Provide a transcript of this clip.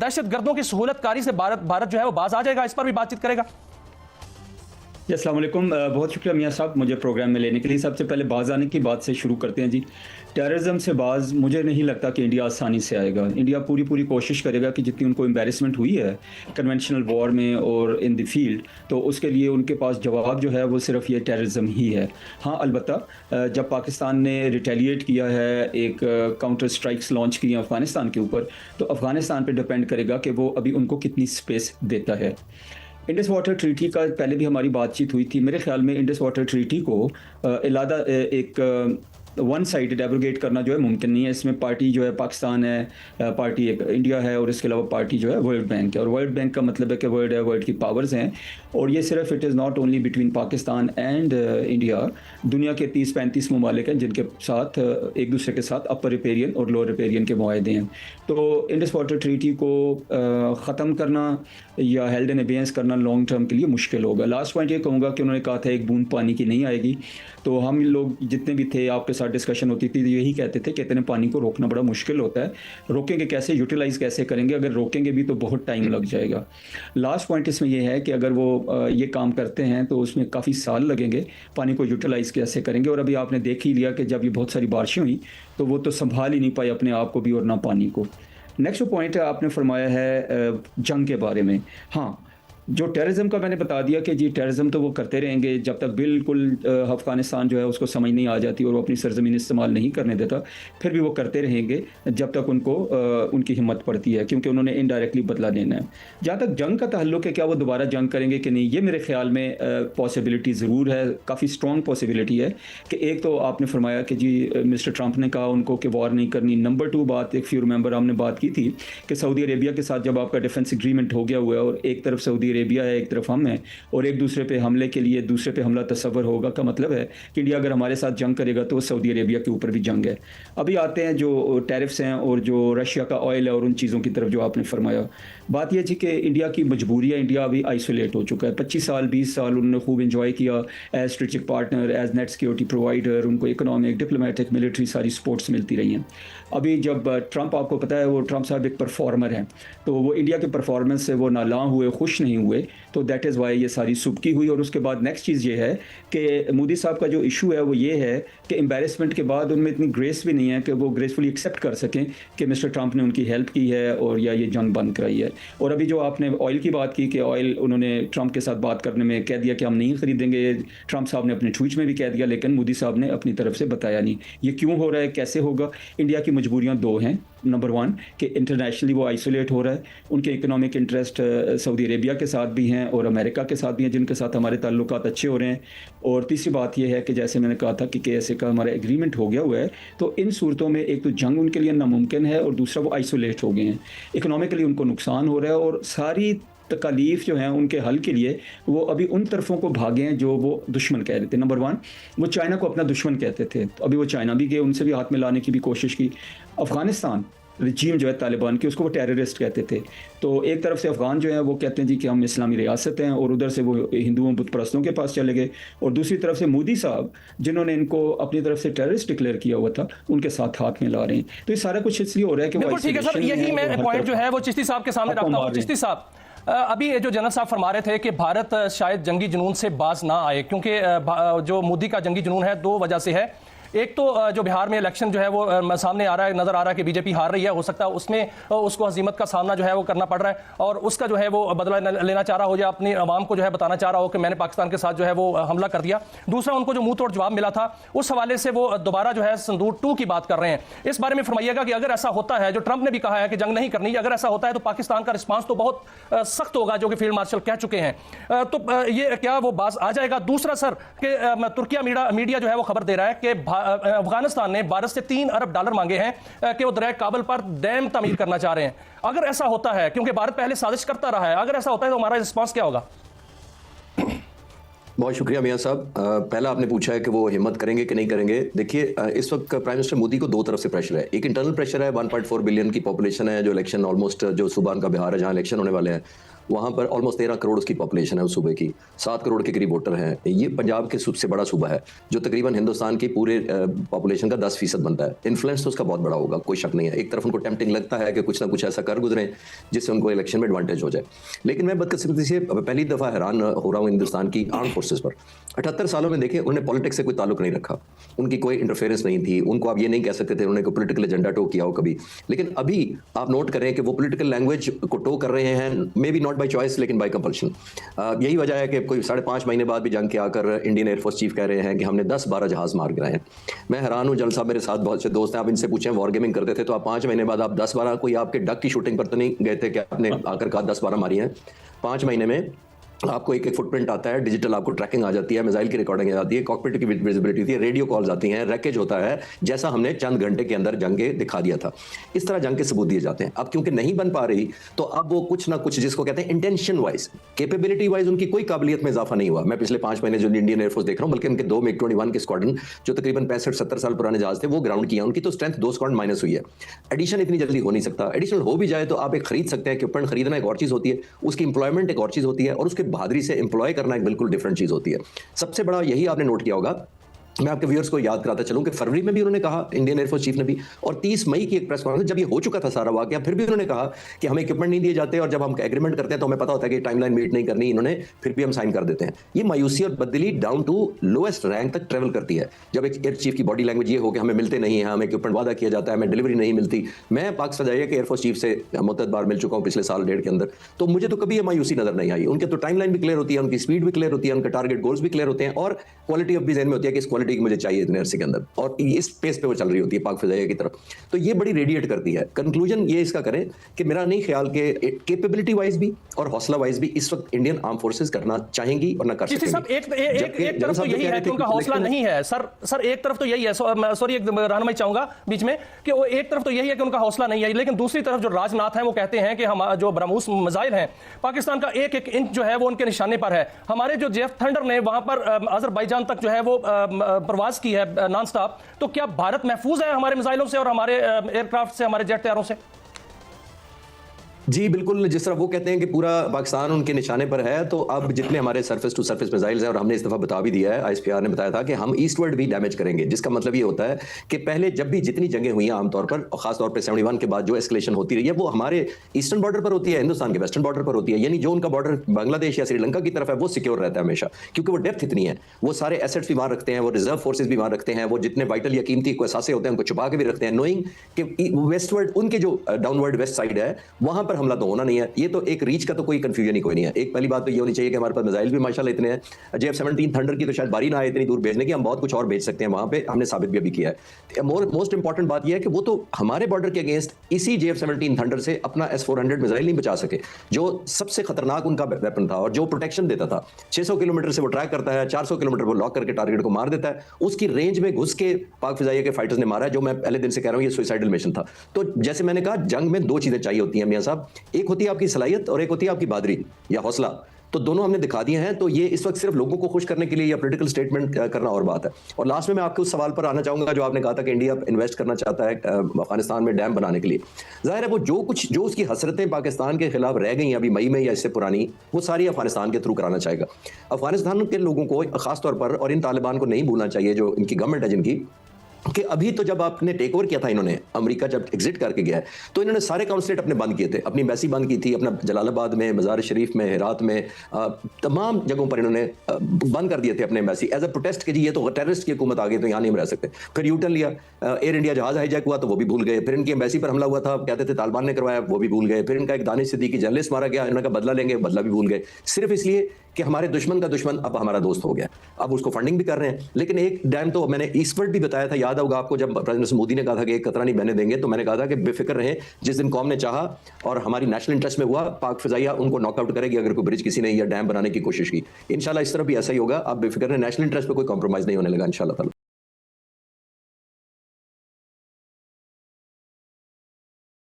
दहशतगर्दों की सहूलतकारी से भारत जो है वो बाज आ जाएगा? इस पर भी बातचीत करेगा। जी, अस्सलाम वालेकुम। बहुत शुक्रिया मियाँ साहब मुझे प्रोग्राम में लेने के लिए। सबसे पहले बाज़ आने की बात से शुरू करते हैं जी। टेररिज्म से बाज़ मुझे नहीं लगता कि इंडिया आसानी से आएगा। इंडिया पूरी कोशिश करेगा कि जितनी उनको एम्बैरेसमेंट हुई है कन्वेंशनल वॉर में और इन द फील्ड, तो उसके लिए उनके पास जवाब जो है वो सिर्फ़ ये टेररिज्म ही है। हाँ, अलबत्ता जब पाकिस्तान ने रिटेलिएट किया है, एक काउंटर स्ट्राइक्स लॉन्च की हैं अफ़गानिस्तान के ऊपर, तो अफ़गानिस्तान पे डिपेंड करेगा कि वो अभी उनको कितनी स्पेस देता है। इंडस वाटर ट्रीटी का पहले भी हमारी बातचीत हुई थी। मेरे ख्याल में इंडस वाटर ट्रीटी को इलादा एक वन साइडेड एब्रोगेट करना जो है मुमकिन नहीं है। इसमें पार्टी जो है पाकिस्तान है, पार्टी एक इंडिया है, और इसके अलावा पार्टी जो है वर्ल्ड बैंक है। और वर्ल्ड बैंक का मतलब है कि वर्ल्ड है, वर्ल्ड की पावर्स हैं, और ये सिर्फ it is not only between Pakistan and India. दुनिया के 30-35 ममालिक हैं जिनके साथ एक दूसरे के साथ अपर रिपेरियन और लोअर रिपेरियन के मुआहदे हैं। तो इंडस वाटर ट्रीटी को ख़त्म करना या हेल्ड इन अबेयंस करना लॉन्ग टर्म के लिए मुश्किल होगा। लास्ट पॉइंट ये कहूँगा कि उन्होंने कहा था एक बूंद पानी की नहीं आएगी, तो हम लोग जितने भी थे आपके साथ डिस्कशन होती थी यही कहते थे कि इतने पानी को रोकना बड़ा मुश्किल होता है। रोकेंगे कैसे, यूटिलाइज़ कैसे करेंगे? अगर रोकेंगे भी तो बहुत टाइम लग जाएगा। लास्ट पॉइंट इसमें यह है कि अगर वो ये काम करते हैं तो उसमें काफ़ी साल लगेंगे। पानी को यूटिलाइज़ कैसे करेंगे? और अभी आपने देख ही लिया कि जब ये बहुत सारी बारिशें हुई तो वो तो संभाल ही नहीं पाए अपने आप को भी और ना पानी को। नेक्स्ट पॉइंट आपने फरमाया है जंग के बारे में। हाँ, जो टेररिज्म का मैंने बता दिया कि जी टेररिज्म तो वो करते रहेंगे जब तक बिल्कुल अफ़गानिस्तान जो है उसको समझ नहीं आ जाती और वो अपनी सरजमीन इस्तेमाल नहीं करने देता। फिर भी वो करते रहेंगे जब तक उनको उनकी हिम्मत पड़ती है, क्योंकि उन्होंने इनडायरेक्टली बदला लेना है। जहाँ तक जंग का ताल्लुक है, क्या वो दोबारा जंग करेंगे कि नहीं, ये मेरे ख्याल में पॉसिबिलिटी ज़रूर है, काफ़ी स्ट्रॉन्ग पॉसिबिलिटी है। कि एक तो आपने फरमाया कि जी मिस्टर ट्रंप ने कहा उनको कि वॉर नहीं करनी। नंबर 2 बात, एक फ्यू रिमेंबर हमने बात की थी कि सऊदी अरेबिया के साथ जब आपका डिफेंस एग्रीमेंट हो गया हुआ है और एक तरफ सऊदी अरेबिया है, एक तरफ हम हैं, और एक दूसरे पे हमले के लिए दूसरे पे हमला तस्वर होगा, का मतलब है कि इंडिया अगर हमारे साथ जंग करेगा तो सऊदी अरेबिया के ऊपर भी जंग है। अभी आते हैं जो टैरिफ्स हैं और जो रशिया का ऑयल है और उन चीज़ों की तरफ जो आपने फरमाया। बात यह थी कि इंडिया की मजबूरी है, इंडिया अभी आइसोलेट हो चुका है। 25 साल 20 साल उन्होंने खूब इंजॉय किया as strategic partner, as net security provider, उनको इकोनॉमिक, डिप्लोमेटिक, मिलिट्री सारी सपोर्ट्स मिलती रही हैं। अभी जब ट्रंप, आपको पता है वो ट्रंप साहब एक परफॉर्मर हैं, तो वो इंडिया के परफॉर्मेंस से वो नाला हुए, खुश नहीं हुए, तो दैट इज़ वाई ये सारी सुबकी हुई। और उसके बाद नेक्स्ट चीज़ ये है कि मोदी साहब का जो इशू है वो ये है कि एम्बैरेसमेंट के बाद उनमें इतनी ग्रेस भी नहीं है कि वो ग्रेसफुली एक्सेप्ट कर सकें कि मिस्टर ट्रंप ने उनकी हेल्प की है और या ये जंग बंद कराई है। और अभी जो आपने ऑयल की बात की कि ऑयल उन्होंने ट्रंप के साथ बात करने में कह दिया कि हम नहीं खरीदेंगे, ट्रंप साहब ने अपने ट्वीट में भी कह दिया, लेकिन मोदी साहब ने अपनी तरफ से बताया नहीं। ये क्यों हो रहा है, कैसे होगा? इंडिया की मजबूरियाँ दो हैं। नंबर 1 कि इंटरनेशनली वो आइसोलेट हो रहा है, उनके इकोनॉमिक इंटरेस्ट सऊदी अरेबिया के साथ भी हैं और अमेरिका के साथ भी हैं जिनके साथ हमारे ताल्लुकात अच्छे हो रहे हैं। और तीसरी बात ये है कि जैसे मैंने कहा था कि KSA का हमारा एग्रीमेंट हो गया हुआ है, तो इन सूरतों में एक तो जंग उनके लिए नामुमकिन है और दूसरा वो आइसोलेट हो गए हैं, इकोनॉमिकली उनको नुकसान हो रहा है, और सारी तकालीफ जो हैं उनके हल के लिए वो अभी उन तरफों को भागे हैं जो वो दुश्मन कह रहे थे। नंबर 1 वो चाइना को अपना दुश्मन कहते थे, तो अभी वो चाइना भी गए, उनसे भी हाथ मिलाने की भी कोशिश की। अफ़गानिस्तान रजीम जो है तालिबान की, उसको वो टेररिस्ट कहते थे। तो एक तरफ से अफ़गान जो है वो कहते हैं जी कि हम इस्लामी रियासत हैं, और उधर से वो हिंदुओं बुत परस्तों के पास चले गए, और दूसरी तरफ से मोदी साहब जिन्होंने इनको अपनी तरफ से टेररिस्ट डिक्लेयर किया हुआ था उनके साथ हाथ मिला रहे हैं। तो ये सारा कुछ इसलिए हो रहा है कि बिल्कुल ठीक है सर, यही मैं पॉइंट जो है वो चिश्ती साहब के सामने रखता हूँ। चिश्ती साहब, अभी जो जनरल साहब फरमा रहे थे कि भारत शायद जंगी जुनून से बाज ना आए, क्योंकि जो मोदी का जंगी जुनून है 2 वजह से है। एक तो जो बिहार में इलेक्शन जो है वो सामने आ रहा है, नजर आ रहा है कि बीजेपी हार रही है, हो सकता है उसमें उसको हजीमत का सामना जो है वो करना पड़ रहा है, और उसका जो है वो बदला लेना चाह रहा हो या अपनी आवाम को जो है बताना चाह रहा हो कि मैंने पाकिस्तान के साथ जो है वो हमला कर दिया। दूसरा, उनको जो मुंह तोड़ जवाब मिला था उस हवाले से वो दोबारा जो है संदूर 2 की बात कर रहे हैं। इस बारे में फरमाइएगा कि अगर ऐसा होता है, जो ट्रंप ने भी कहा है कि जंग नहीं करनी, अगर ऐसा होता है तो पाकिस्तान का रिस्पांस तो बहुत सख्त होगा, जो कि फील्ड मार्शल कह चुके हैं, तो ये क्या वो बाज आ जाएगा? दूसरा सर, कि तुर्किया मीडिया जो है वो खबर दे रहा है कि अफगानिस्तान ने भारत से $3 अरब मांगे हैं कि वो दरिया काबल पर डैम तामीर करना चाह रहे हैं। अगर ऐसा होता है, क्योंकि भारत पहले साजिश करता रहा है, अगर ऐसा होता है तो हमारा रिस्पांस क्या होगा? बहुत शुक्रिया मियां साहब। पहला आपने पूछा है कि वो हिम्मत करेंगे कि नहीं करेंगे। देखिए, इस वक्त प्राइम मिनिस्टर मोदी को 2 तरफ से प्रेशर है। एक इंटरनल प्रेशर है, 1.4 बिलियन की पॉपुलेशन है, जो इलेक्शन ऑलमोस्ट जो सुबह का बिहार है जहां इलेक्शन होने वाले हैं, वहाँ पर ऑलमोस्ट 13 करोड़ उसकी पॉपुलेशन है उस सूबे की, 7 करोड़ के करीब वोटर हैं। ये पंजाब के सबसे बड़ा सूबा है जो तकरीबन हिंदुस्तान की पूरे पॉपुलेशन का 10% बनता है। इन्फ्लुएंस तो उसका बहुत बड़ा होगा, कोई शक नहीं है। एक तरफ उनको टेम्पटिंग लगता है कि कुछ ना कुछ ऐसा कर गुजरें जिससे उनको इलेक्शन में एडवांटेज हो जाए, लेकिन मैं बदकिस्मती से पहली दफ़ा हैरान हो रहा हूँ हिंदुस्तान की आर्म फोर्सेज पर। 78 सालों में देखें, उन्होंने पॉलिटिक्स से कोई ताल्लुक नहीं रखा, उनकी कोई इंटरफेरेंस नहीं थी, उनको आप ये नहीं कह सकते थे उन्होंने कोई पॉलिटिकल एजेंडा टो किया हो कभी। लेकिन अभी आप नोट करें कि वो पॉलिटिकल लैंग्वेज को टो कर रहे हैं, may be not by choice लेकिन बाय कंपल्शन। यही वजह है कि कोई 5.5 महीने बाद भी जंग के आकर इंडियन एयरफोर्स चीफ कह रहे हैं कि हमने 10-12 जहाज मार गिराए हैं। मैं हैरान हूँ, जनरल साहब मेरे साथ बहुत से दोस्त हैं, आप इनसे पूछें वॉर गेमिंग करते थे तो आप 5 महीने बाद आप 10-12 कोई आपके डक की शूटिंग पर तो नहीं गए थे कि आपने आकर कहा 10-12 मारी हैं। 5 महीने में आपको एक फुटप्रिंट आता है, डिजिटल आपको ट्रैकिंग आ जाती है, मिसाइल की रिकॉर्डिंग आ जाती है, कॉकपिट की विजिबिलिटी होती है, रेडियो कॉल्स आती हैं, रैकेज होता है, जैसा हमने चंद घंटे के अंदर जंग के दिखा दिया था। इस तरह जंग के सबूत दिए जाते हैं। अब क्योंकि नहीं बन पा रही तो अब वो कुछ ना कुछ जिसको कहते हैं इंटेंशन वाइज, कैपेबिलिटी वाइज उनकी कोई काबिलियत में इजाफा नहीं हुआ। मैं पिछले 5 महीने जो इंडियन एयरफोर्स देख रहा हूँ, बल्कि उनके 2 MiG-21 के स्क्वाड्रन जो तकरीबन 65-70 साल पुराने जहाज थे वो ग्राउंड किया, उनकी तो स्ट्रेंथ 2 स्क्वाड माइनस हुई है। एडिशन इतनी जल्दी हो नहीं सकता। एडिशनल हो भी जाए तो आप एक खरीद सकते हैं, इक्विपमेंट खरीदना एक और चीज होती है, उसकी इंप्लॉयमेंट एक और चीज होती है, और उसके बहादुरी से एम्प्लॉय करना एक बिल्कुल डिफरेंट चीज होती है। सबसे बड़ा यही आपने नोट किया होगा, मैं आपके व्यूअर्स को याद कराता चलूं कि फरवरी में भी उन्होंने कहा, इंडियन एयरफोर्स चीफ ने भी, और 30 मई की एक प्रेस कॉन्फ्रेंस जब ये हो चुका था सारा वाकया, फिर भी उन्होंने कहा कि हमें इक्विपमेंट नहीं दिए जाते और जब हम एग्रीमेंट करते हैं तो हमें पता होता है कि टाइमलाइन मीट नहीं करनी, इन्होंने फिर भी हम साइन कर देते हैं। ये मायूसी और बददिली डाउन टू लोएस्ट रैंक तक ट्रेवल करती है। जब एक एयर चीफ की बॉडी लैंग्वेज ये हो कि हमें मिलते नहीं है, हमें इक्विपमेंट वादा किया जाता है, हमें डिलीवरी नहीं मिलती। मैं पाक सजाइए कि एयरफोर्स चीफ से मुतअद्दिद बार मिल चुका हूँ पिछले साल डेढ़ के अंदर, तो मुझे तो कभी ये मायूसी नजर नहीं आई। उनके तो टाइमलाइन भी क्लियर होती है, उनकी स्पीड भी क्लियर होती है, उनके टारगेट गोल्स भी क्लियर होते हैं, और क्वालिटी ऑफ भी ज़हन में होती है कि इस क्वालिटी की मुझे चाहिए इतने अरसे के अंदर, और इस पेस पे वो चल रही होती है पाक फिजाइया की तरफ। तो ये बड़ी रेडिएट करती है। कंक्लूजन ये इसका करें कि मेरा नहीं ख्याल कि कैपेबिलिटी वाइज भी और हौसला वाइज भी इस वक्त इंडियन आर्म फोर्सेस करना चाहेंगी और ना कर सकेंगी। सब एक तरफ तो यही है कि उनका हौसला नहीं है सर, एक तरफ तो यही है, सॉरी एक रहनुमाई चाहूंगा बीच में, कि वो एक तरफ तो यही है कि उनका हौसला नहीं है, लेकिन दूसरी तरफ जो राजनाथ है वो कहते हैं कि हम जो ब्रह्मोस मिसाइल हैं, पाकिस्तान का एक एक इंच जो है वो उनके निशाने पर है। हमारे जो जेफ थंडर ने वहां पर अजरबैजान तक जो है वो प्रवास की है नॉन स्टॉप, तो क्या भारत महफूज है हमारे मिसाइलों से और हमारे एयरक्राफ्ट से, हमारे जेट तैयारों से? जी बिल्कुल, जिस तरह वो कहते हैं कि पूरा पाकिस्तान उनके निशाने पर है, तो अब जितने हमारे सरफेस टू सरफेस मिसाइल्स हैं, और हमने इस दफा बता भी दिया है, आईएसपीआर ने बताया था कि हम ईस्टवर्ड भी डैमेज करेंगे, जिसका मतलब ये होता है कि पहले जब भी जितनी जंगें हुई हैं आमतौर पर, और खासतौर पर 71 के बाद जो एस्केलेशन होती रही है, वो हमारे ईस्टर्न बॉर्डर पर होती है, हिंदुस्तान के वेस्टर्न बॉर्डर पर होती है। यानी जो उनका बॉर्डर बांग्लादेश या श्रीलंका की तरफ है वो सिक्योर रहता है हमेशा, क्योंकि वो डेप्थ इतनी है, वो सारे एसेट्स भी वहां रखते हैं, वो रिजर्व फोर्सेज भी वहां रखते हैं, वो जितने वाइटल या कीमती असासे होते हैं उनको छुपा के भी रखते हैं, नोइंग कि वेस्टवर्ड उनके जो डाउनवर्ड वेस्ट साइड है वहां पर हमला तो होना नहीं है। ये तो एक रीच का तो कोई कंफ्यूजन ही कोई नहीं है। एक पहली बात तो ये होनी चाहिए कि हमारे पास मिसाइल भी माशाल्लाह इतने हैं, JF-17 थंडर की तो शायद बारी ना आए इतनी दूर भेजने की, हम बहुत कुछ और भेज सकते हैं वहां पे, हमने साबित भी अभी किया है। मोस्ट इंपॉर्टेंट बात यह है कि वो तो हमारे बॉर्डर के अगेंस्ट इसी JF-17 थंडर से अपना S-400 मिसाइल नहीं बचा सके, जो सबसे खतरनाक उनका वेपन था और जो प्रोटेक्शन देता था। 600 किलोमीटर से वो ट्रैक करता है, 400 किलोमीटर वो लॉक करके टारगेट को मार देता है, उसकी रेंज में घुस के पाक फिजाइया के फाइटर्स ने मारा है, जो मैं पहले दिन से कह रहा हूं ये सुसाइडल मिशन था। तो जैसे मैंने कहा, जंग में 2 चीजें चाहिए होती हैं मियां साहब, एक होती है आपकी सलाहियत और एक होती है आपकी बहादुरी या हौसला, तो दोनों हमने दिखा दिए हैं। तो ये इस वक्त सिर्फ लोगों को खुश करने के लिए या पॉलिटिकल स्टेटमेंट करना और बात है। और लास्ट में मैं आपके उस सवाल पर आना चाहूंगा जो आपने कहा था कि इंडिया इन्वेस्ट करना चाहता है अफगानिस्तान में डैम बनाने के लिए। जाहिर है वो जो उसकी हसरतें पाकिस्तान के खिलाफ रह गई अभी मई में या इससे पुरानी, वो सारी अफगानिस्तान के थ्रू कराना चाहेगा। अफगानिस्तान के लोगों को खासतौर पर, और इन तालिबान को नहीं भूलना चाहिए जो इनकी गवर्नमेंट है जिनकी, कि अभी तो जब आपने टेक ओवर किया था, इन्होंने अमेरिका जब एग्जिट करके गया है, तो इन्होंने सारे काउंसलेट अपने बंद किए थे, अपनी एम्बेसी बंद की थी, अपना जलालाबाद में, मज़ार शरीफ में, हेरात में, तमाम जगहों पर इन्होंने बंद कर दिए थे अपने एम्बेसी एज अ प्रोटेस्ट के जी ये तो टेररिस्ट की हुकूमत आ गई तो यहाँ नहीं रह सकते। फिर यूटर्न लिया, एयर इंडिया जहाज हाईजैक हुआ तो वो भी भूल गए, फिर इनकी एम्बेसी पर हमला हुआ था, कहते थे तालिबान ने करवाया, वो भी भूल गए, फिर इनका एक दानिश सिद्दीकी जर्नलिस्ट मारा गया, इन्होंने बदला लेंगे, बदला भी भूल गए, सिर्फ इसलिए कि हमारे दुश्मन का दुश्मन अब हमारा दोस्त हो गया। अब उसको फंडिंग भी कर रहे हैं। लेकिन एक डैम तो मैंने ईस्टवर्ड भी बताया था, याद होगा आपको, जब प्रेसिडेंट मोदी ने कहा था कि एक कतरा नहीं बहने देंगे, तो मैंने कहा था कि बेफिक्र रहें, जिस दिन कौम ने चाहा और हमारी नेशनल इंटरेस्ट में हुआ, पाक फिजाइया उनको नॉकआउट करेगी अगर कोई ब्रिज किसी ने या डैम बनाने की कोशिश की। इंशाल्लाह इस तरह भी ऐसा ही होगा। आप बेफिक्र रहें, नेशनल इंटरेस्ट पे कोई कॉम्प्रोमाइज नहीं होने लगा इंशाल्लाह।